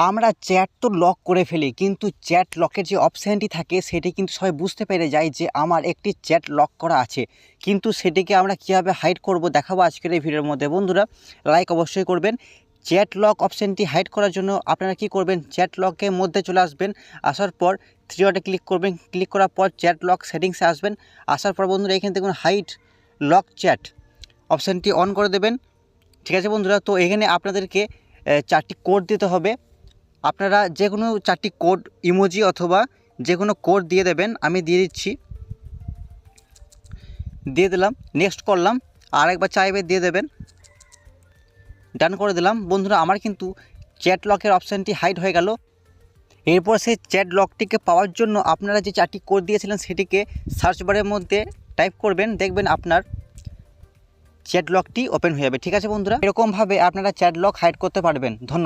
আমরা চ্যাট তো লক করে ফেলি, কিন্তু চ্যাট লকের যে অপশানটি থাকে সেটি কিন্তু সবাই বুঝতে পেরে যায় যে আমার একটি চ্যাট লক করা আছে। কিন্তু সেটিকে আমরা কীভাবে হাইড করব দেখাবো আজকের এই ভিডিওর মধ্যে। বন্ধুরা, লাইক অবশ্যই করবেন। চ্যাট লক অপশানটি হাইড করার জন্য আপনারা কি করবেন, চ্যাট লকের মধ্যে চলে আসবেন। আসার পর থ্রি ডটে ক্লিক করবেন। ক্লিক করার পর চ্যাট লক সেটিংসে আসবেন। আসার পর বন্ধুরা এখানে দেখুন হাইড লক চ্যাট অপশানটি অন করে দেবেন। ঠিক আছে বন্ধুরা, তো এখানে আপনাদেরকে 4টি কোড দিতে হবে। আপনারা যে কোনো 4টি কোড ইমোজি অথবা যে কোনো কোড দিয়ে দেবেন। আমি দিয়ে দিচ্ছি, দিয়ে দিলাম, নেক্সট করলাম, আর একবার চাইবে দিয়ে দেবেন, ডান করে দিলাম। বন্ধুরা, আমার কিন্তু চ্যাট লকের অপশানটি হাইড হয়ে গেল। এরপর সেই চ্যাট লকটিকে পাওয়ার জন্য আপনারা যে 4টি কোড দিয়েছিলেন সেটিকে সার্চ বারের মধ্যে টাইপ করবেন, দেখবেন আপনার চ্যাট লকটি ওপেন হয়ে যাবে। ঠিক আছে বন্ধুরা, এরকমভাবে আপনারা চ্যাট লক হাইড করতে পারবেন। ধন্যবাদ।